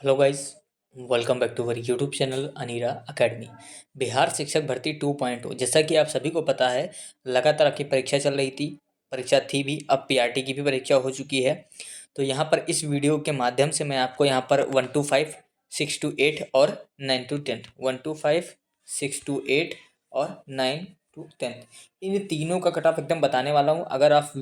Hello guys, welcome back to our YouTube channel Anira academy. Bihar शिक्षक भर्ती 2.0 जैसा कि आप सभी को पता है, लगातार आपकी परीक्षा चल रही थी। परीक्षा थी भी, अब पीआरटी की भी परीक्षा हो चुकी है। तो यहाँ पर इस वीडियो के माध्यम से मैं आपको यहाँ पर 1 to 5, 6 to 8 और 9 to 10, 1 to 5, 6 to 8 और 9 to 10 इन तीनों का कट ऑफ एकदम बताने वाला हूँ। अगर आप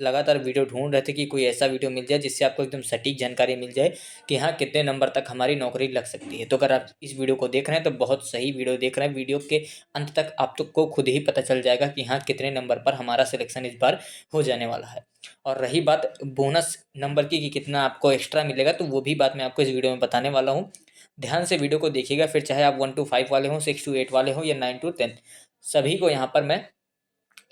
लगातार वीडियो ढूंढ रहे थे कि कोई ऐसा वीडियो मिल जाए जिससे आपको एकदम सटीक जानकारी मिल जाए कि हाँ कितने नंबर तक हमारी नौकरी लग सकती है, तो अगर आप इस वीडियो को देख रहे हैं तो बहुत सही वीडियो देख रहे हैं। वीडियो के अंत तक आप तो को खुद ही पता चल जाएगा कि हाँ कितने नंबर पर हमारा सिलेक्शन इस बार हो जाने वाला है। और रही बात बोनस नंबर की कि कितना आपको एक्स्ट्रा मिलेगा, तो वो भी बात मैं आपको इस वीडियो में बताने वाला हूँ। ध्यान से वीडियो को देखिएगा, फिर चाहे आप 1 to 5 वाले हों, 6 to 8 वाले हों या 9 to 10, सभी को यहाँ पर मैं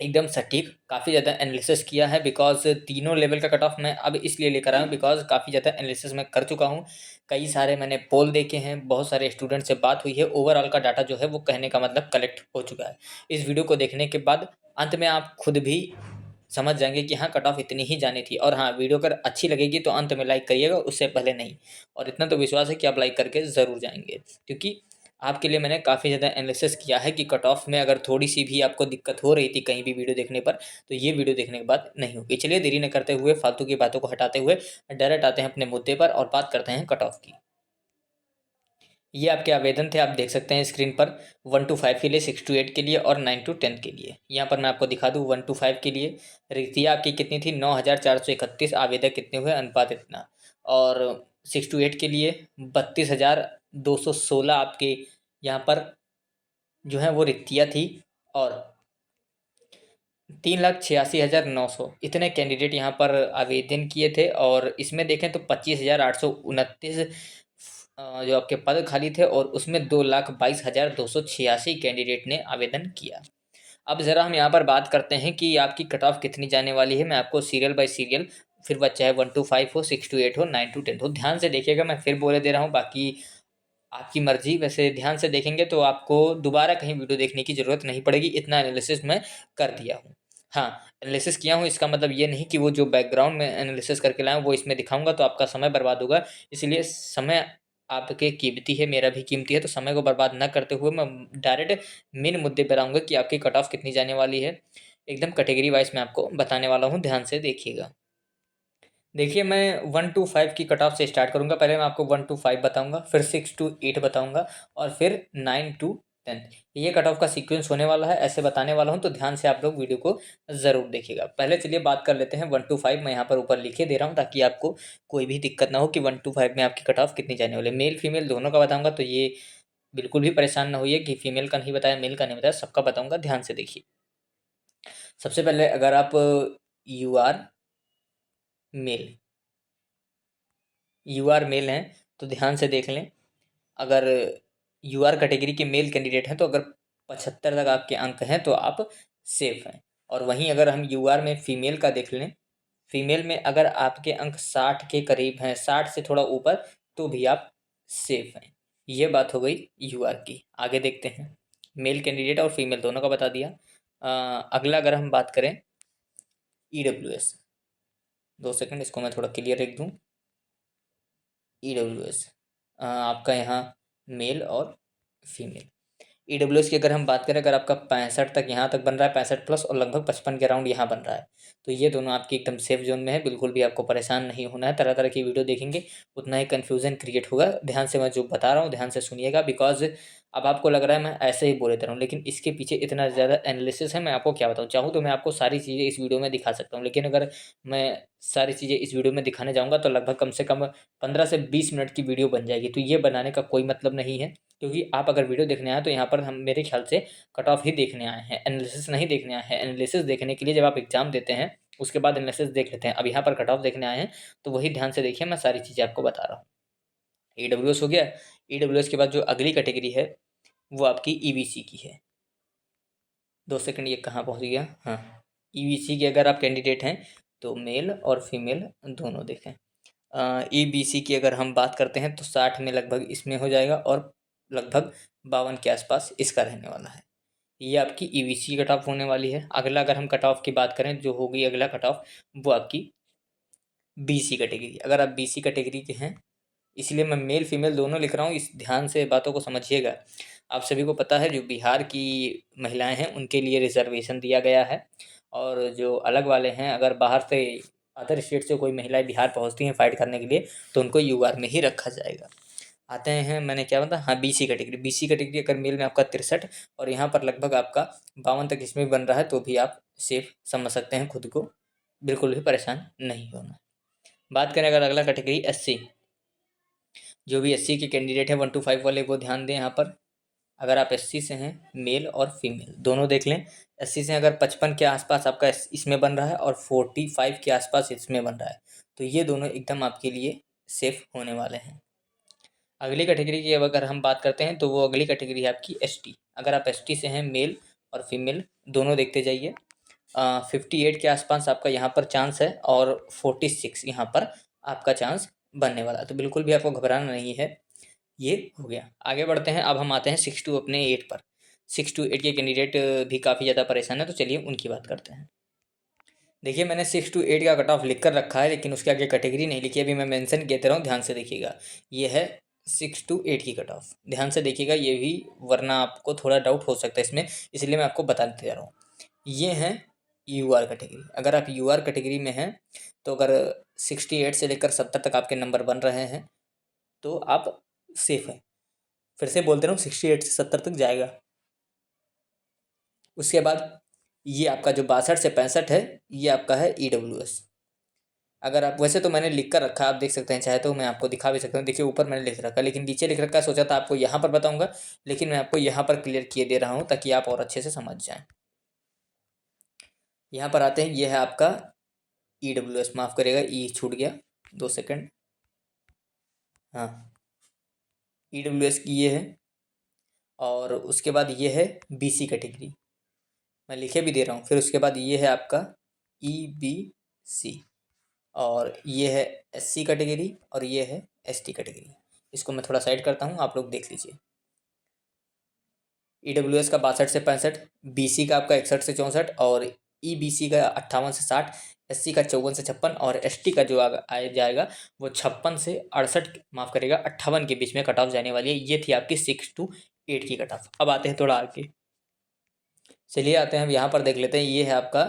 एकदम सटीक काफ़ी ज़्यादा एनालिसिस किया है। बिकॉज तीनों लेवल का कट ऑफ मैं अब इसलिए लेकर आया हूँ बिकॉज काफ़ी ज़्यादा एनालिसिस मैं कर चुका हूँ। कई सारे मैंने पोल देखे हैं, बहुत सारे स्टूडेंट से बात हुई है, ओवरऑल का डाटा जो है वो कहने का मतलब कलेक्ट हो चुका है। इस वीडियो को देखने के बाद अंत में आप खुद भी समझ जाएंगे कि हाँ कट ऑफ इतनी ही जानी थी। और हाँ, वीडियो अगर अच्छी लगेगी तो अंत में लाइक करिएगा, उससे पहले नहीं। और इतना तो विश्वास है कि आप लाइक करके ज़रूर जाएंगे, क्योंकि आपके लिए मैंने काफ़ी ज़्यादा एनालिसिस किया है कि कट ऑफ में अगर थोड़ी सी भी आपको दिक्कत हो रही थी कहीं भी वीडियो देखने पर, तो ये वीडियो देखने के बाद नहीं होगी। चलिए देरी न करते हुए, फालतू की बातों को हटाते हुए डायरेक्ट आते हैं अपने मुद्दे पर और बात करते हैं कट ऑफ की। ये आपके आवेदन थे, आप देख सकते हैं स्क्रीन पर। 1 to 5 के लिए, 6 to 8 के लिए और 9 to 10 के लिए। यहाँ पर मैं आपको दिखा दूँ 1 to 5 के लिए रिक्तियाँ आपकी कितनी थी, 9,431। आवेदक कितने हुए, अनुपात इतना। और 6 to 8 के लिए 32,216 आपके यहाँ पर जो है वो रिक्तियाँ थी। और 3,86,900 इतने कैंडिडेट यहाँ पर आवेदन किए थे। और इसमें देखें तो 25,829 जो आपके पद खाली थे, और उसमें 2,22,286 कैंडिडेट ने आवेदन किया। अब ज़रा हम यहाँ पर बात करते हैं कि आपकी कट ऑफ कितनी जाने वाली है। मैं आपको सीरियल बाय सीरियल, फिर वह चाहे 1 to 5 हो, 6 to 8 हो, 9 to 10 हो, ध्यान से देखिएगा। मैं फिर बोले दे रहा हूँ, बाकी आपकी मर्जी। वैसे ध्यान से देखेंगे तो आपको दोबारा कहीं वीडियो देखने की ज़रूरत नहीं पड़ेगी, इतना एनालिसिस मैं कर दिया हूँ। हाँ, एनालिसिस किया हूँ, इसका मतलब ये नहीं कि वो जो बैकग्राउंड में एनालिसिस करके लाया हूँ वो इसमें दिखाऊंगा तो आपका समय बर्बाद होगा। इसलिए समय आपके कीमती है, मेरा भी कीमती है, तो समय को बर्बाद ना करते हुए मैं डायरेक्ट मेन मुद्दे पर आऊँगा कि आपकी कट ऑफ कितनी जाने वाली है। एकदम कैटेगरी वाइज मैं आपको बताने वाला हूँ, ध्यान से देखिएगा। देखिए, मैं 1 to 5 की कट ऑफ से स्टार्ट करूँगा। पहले मैं आपको 1 to 5 बताऊँगा, फिर 6 to 8 बताऊँगा और फिर 9 to 10। ये कट ऑफ का सीक्वेंस होने वाला है, ऐसे बताने वाला हूँ, तो ध्यान से आप लोग वीडियो को ज़रूर देखिएगा। पहले चलिए बात कर लेते हैं 1 to 5। मैं यहाँ पर ऊपर लिखे दे रहा हूँ ताकि आपको कोई भी दिक्कत ना हो कि 1 to 5 में आपकी कट ऑफ कितनी जाने वाली है। मेल फीमेल दोनों का बताऊँगा, तो ये बिल्कुल भी परेशान ना होइए कि फीमेल का नहीं बताया, मेल का नहीं बताया, सबका बताऊँगा। ध्यान से देखिए। सबसे पहले अगर आप यू आर मेल मेल हैं तो ध्यान से देख लें। अगर यूआर कैटेगरी के मेल कैंडिडेट हैं तो अगर 75 तक आपके अंक हैं तो आप सेफ हैं। और वहीं अगर हम यूआर में फीमेल का देख लें, फीमेल में अगर आपके अंक 60 के करीब हैं, 60 से थोड़ा ऊपर, तो भी आप सेफ हैं। ये बात हो गई यूआर की। आगे देखते हैं, मेल कैंडिडेट और फीमेल दोनों का बता दिया। अगला अगर हम बात करें ईडब्ल्यूएस, 2 सेकंड इसको मैं थोड़ा क्लियर लिख दूँ। ईडब्ल्यूएस आपका यहाँ मेल और फीमेल। ईडब्ल्यूएस की अगर हम बात करें, अगर आपका 65 तक यहाँ तक बन रहा है, 65 प्लस, और लगभग 55 के अराउंड यहाँ बन रहा है, तो ये दोनों आपकी एकदम सेफ जोन में है। बिल्कुल भी आपको परेशान नहीं होना है। तरह तरह की वीडियो देखेंगे उतना ही कन्फ्यूजन क्रिएट होगा। ध्यान से मैं जो बता रहा हूँ ध्यान से सुनिएगा। बिकॉज अब आपको लग रहा है मैं ऐसे ही बोले दे रहा हूँ, लेकिन इसके पीछे इतना ज़्यादा एनालिसिस है। मैं आपको क्या बताऊँ, चाहूँ तो मैं आपको सारी चीज़ें इस वीडियो में दिखा सकता हूँ, लेकिन अगर मैं सारी चीज़ें इस वीडियो में दिखाने जाऊँगा तो लगभग कम से कम 15 से 20 मिनट की वीडियो बन जाएगी। तो ये बनाने का कोई मतलब नहीं है, क्योंकि आप अगर वीडियो देखने आए तो यहाँ पर हम मेरे ख्याल से कट ऑफ ही देखने आए हैं, एनालिसिस नहीं देखने आए हैं। एनालिसिस देखने के लिए जब आप एग्जाम देते हैं उसके बाद एनालिसिस देख लेते हैं। अब यहाँ पर कट ऑफ देखने आए हैं तो वही ध्यान से देखिए, मैं सारी चीज़ें आपको बता रहा हूँ। ईडब्ल्यूएस हो गया। ईडब्ल्यूएस के बाद जो अगली कैटेगरी है वो आपकी ईबीसी की है। 2 सेकंड, ये कहाँ पहुँच गया, हाँ। ईबीसी के अगर आप कैंडिडेट हैं तो मेल और फीमेल दोनों देखें। ईबीसी की अगर हम बात करते हैं तो 60 में लगभग इसमें हो जाएगा, और लगभग 52 के आसपास इसका रहने वाला है। ये आपकी ईबीसी कट ऑफ होने वाली है। अगला अगर हम कट ऑफ की बात करें, जो होगी अगला कट ऑफ, वो आपकी बीसी कैटेगरी। अगर आप बीसी कैटेगरी के हैं इसलिए मैं मेल फीमेल दोनों लिख रहा हूँ, इस ध्यान से बातों को समझिएगा। आप सभी को पता है जो बिहार की महिलाएं हैं उनके लिए रिजर्वेशन दिया गया है, और जो अलग वाले हैं, अगर बाहर से अदर स्टेट से कोई महिलाएं बिहार पहुंचती हैं फाइट करने के लिए तो उनको यूआर में ही रखा जाएगा। आते हैं, मैंने क्या बताया, हाँ बीसी कैटेगरी। बीसी कैटेगरी अगर मेल में आपका 63 और यहाँ पर लगभग आपका 52 तक इसमें बन रहा है तो भी आप सेफ समझ सकते हैं खुद को, बिल्कुल भी परेशान नहीं होना। बात करें अगर अगला कैटेगरी एससी, जो भी एससी के कैंडिडेट है 1 to 5 वाले वो ध्यान दें यहाँ पर। अगर आप एससी से हैं, मेल और फीमेल दोनों देख लें। एससी से अगर 55 के आसपास आपका इसमें बन रहा है और 45 के आसपास इसमें बन रहा है तो ये दोनों एकदम आपके लिए सेफ होने वाले हैं। अगली कैटेगरी की अगर हम बात करते हैं तो वो अगली कैटेगरी है आपकी एसटी। अगर आप एसटी से हैं, मेल और फीमेल दोनों देखते जाइए। 58 के आसपास आपका यहाँ पर चांस है और 46 यहाँ पर आपका चांस बनने वाला है, तो बिल्कुल भी आपको घबराना नहीं है। ये हो गया। आगे बढ़ते हैं, अब हम आते हैं 6 to अपने 8 पर। 6 to 8 के कैंडिडेट भी काफ़ी ज़्यादा परेशान है, तो चलिए उनकी बात करते हैं। देखिए मैंने 6 to 8 का कट ऑफ लिख कर रखा है, लेकिन उसके आगे कैटेगरी नहीं लिखी, अभी मैं मेंशन कहते रहा हूँ, ध्यान से देखिएगा। ये है 6 to 8 की कट ऑफ, ध्यान से देखिएगा ये भी, वरना आपको थोड़ा डाउट हो सकता है इसमें, इसलिए मैं आपको बताते जा रहा हूँ। ये है यूआर कैटेगरी। अगर आप यूआर कैटेगरी में हैं तो अगर 68 से लेकर 70 तक आपके नंबर बन रहे हैं तो आप सेफ हैं। फिर से बोलते रहा हूँ, 68 से 70 तक जाएगा। उसके बाद ये आपका जो 62 से 65 है ये आपका है ईडब्ल्यूएस। अगर आप, वैसे तो मैंने लिख कर रखा है, आप देख सकते हैं, चाहे तो मैं आपको दिखा भी सकता हूँ। देखिए ऊपर मैंने लिख रखा है, लेकिन नीचे लिख रखा है, सोचा था आपको यहाँ पर बताऊंगा, लेकिन मैं आपको यहाँ पर क्लियर किए दे रहा हूँ ताकि आप और अच्छे से समझ जाएं। यहाँ पर आते हैं, ये है आपका ईडब्ल्यूएस, माफ़ करेगा ई छूट गया, 2 सेकंड। हाँ, ईडब्ल्यूएस की ये है, और उसके बाद ये है बीसी कैटेगरी, मैं लिखे भी दे रहा हूँ। फिर उसके बाद ये है आपका ईबीसी, और ये है एससी कैटेगरी, और ये है एसटी कैटेगरी। इसको मैं थोड़ा साइड करता हूँ, आप लोग देख लीजिए। ईडब्ल्यूएस का 62 से 65, बीसी का आपका 61 से 64, और ईबीसी का 58 से 60, एससी का 54 से 56, और एसटी का जो आ जाएगा वो 56 से 68, माफ़ करेगा 58 के बीच में कट ऑफ जाने वाली है। ये थी आपकी 6 to 8 की कट ऑफ। अब आते हैं थोड़ा आगे, चलिए आते हैं, हम यहाँ पर देख लेते हैं। ये है आपका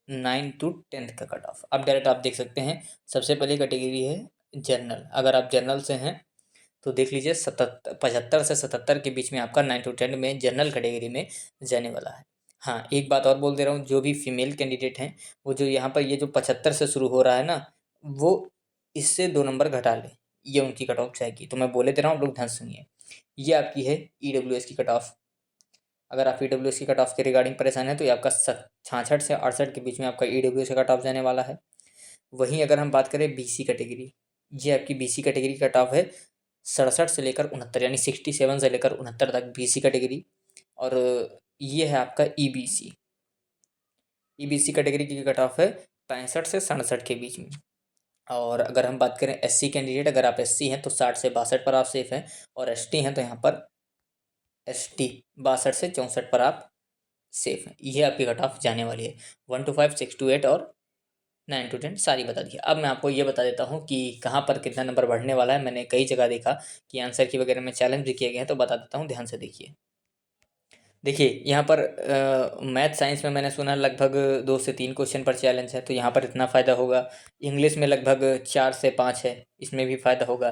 9 to 10 का कट ऑफ। अब डायरेक्ट आप देख सकते हैं, सबसे पहली कैटेगरी है जनरल। अगर आप जनरल से हैं तो देख लीजिए 75 से 77 के बीच में आपका 9 to 10 में जनरल कैटेगरी में जाने वाला है। हाँ, एक बात और बोल दे रहा हूँ, जो भी फीमेल कैंडिडेट हैं वो जो यहाँ पर ये जो 75 से शुरू हो रहा है ना, वो इससे 2 नंबर घटा ले, ये उनकी कट ऑफ जाएगी। तो मैं बोले दे रहा हूँ, आप लोग ध्यान से सुनिए। ये आपकी है ईडब्ल्यूएस की कट ऑफ। अगर आप ईडब्ल्यूएस की कट ऑफ के रिगार्डिंग परेशान है तो ये आपका 66 से 68 के बीच में आपका ईडब्ल्यूएस का कट ऑफ जाने वाला है। वहीं अगर हम बात करें बीसी कैटेगरी, ये आपकी बीसी कैटेगरी कट ऑफ है 67 से लेकर 69, यानी 67 से लेकर 69 तक बीसी कैटेगरी। और ये है आपका ईबीसी। ईबीसी कैटेगरी की कट ऑफ है 65 से 67 के बीच में। और अगर हम बात करें एससी कैंडिडेट, अगर आप एससी हैं तो 60 से 62 पर आप सेफ हैं, और एसटी हैं तो यहाँ पर एसटी 62 से 64 पर आप सेफ हैं। ये आपकी कट ऑफ जाने वाली है। 1 to 5, 6 to 8 और 9 to 10 सारी बता दी। अब मैं आपको ये बता देता हूँ कि कहाँ पर कितना नंबर बढ़ने वाला है। मैंने कई जगह देखा कि आंसर की वगैरह में चैलेंज भी किए गए हैं, तो बता देता हूँ, ध्यान से देखिए। देखिए यहाँ पर मैथ साइंस में मैंने सुना लगभग 2 से 3 क्वेश्चन पर चैलेंज है, तो यहाँ पर इतना फ़ायदा होगा। इंग्लिश में लगभग 4 से 5 है, इसमें भी फ़ायदा होगा।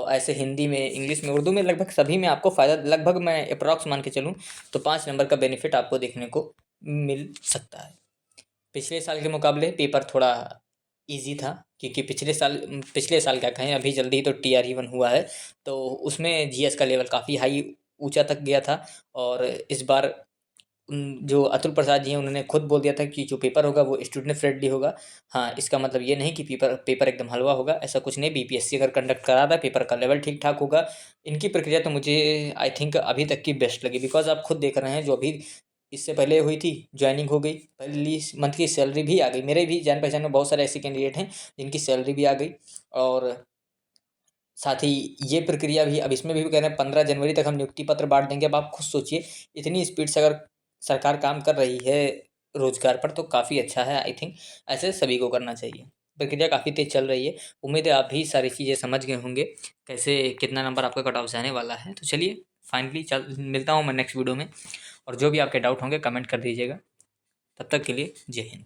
ऐसे हिंदी में, इंग्लिश में, उर्दू में, लगभग सभी में आपको फ़ायदा, लगभग मैं अप्रॉक्स मान के चलूँ तो 5 नंबर का बेनिफिट आपको देखने को मिल सकता है। पिछले साल के मुकाबले पेपर थोड़ा इजी था, क्योंकि पिछले साल क्या कहें, अभी जल्दी ही तो TRE 1 हुआ है, तो उसमें जीएस का लेवल काफ़ी हाई ऊंचा तक गया था। और इस बार जो अतुल प्रसाद जी हैं उन्होंने खुद बोल दिया था कि जो पेपर होगा वो स्टूडेंट फ्रेंडली होगा। हाँ, इसका मतलब ये नहीं कि पेपर एकदम हलवा होगा, ऐसा कुछ नहीं। बीपीएससी अगर कंडक्ट करा रहा है, पेपर का लेवल ठीक ठाक होगा। इनकी प्रक्रिया तो मुझे आई थिंक अभी तक की बेस्ट लगी, बिकॉज आप खुद देख रहे हैं, जो अभी इससे पहले हुई थी, ज्वाइनिंग हो गई, पहली मंथ की सैलरी भी आ गई। मेरे भी जान पहचान में बहुत सारे ऐसे कैंडिडेट हैं जिनकी सैलरी भी आ गई। और साथ ही ये प्रक्रिया भी, अब इसमें भी कह रहे हैं 15 जनवरी तक हम नियुक्ति पत्र बांट देंगे। अब आप खुद सोचिए, इतनी स्पीड से अगर सरकार काम कर रही है रोजगार पर, तो काफ़ी अच्छा है। आई थिंक ऐसे सभी को करना चाहिए। प्रक्रिया काफ़ी तेज़ चल रही है। उम्मीद है आप भी सारी चीज़ें समझ गए होंगे, कैसे कितना नंबर आपका कट ऑफ जाने वाला है। तो चलिए फाइनली चल मिलता हूँ मैं नेक्स्ट वीडियो में, और जो भी आपके डाउट होंगे कमेंट कर दीजिएगा। तब तक के लिए जय हिंद।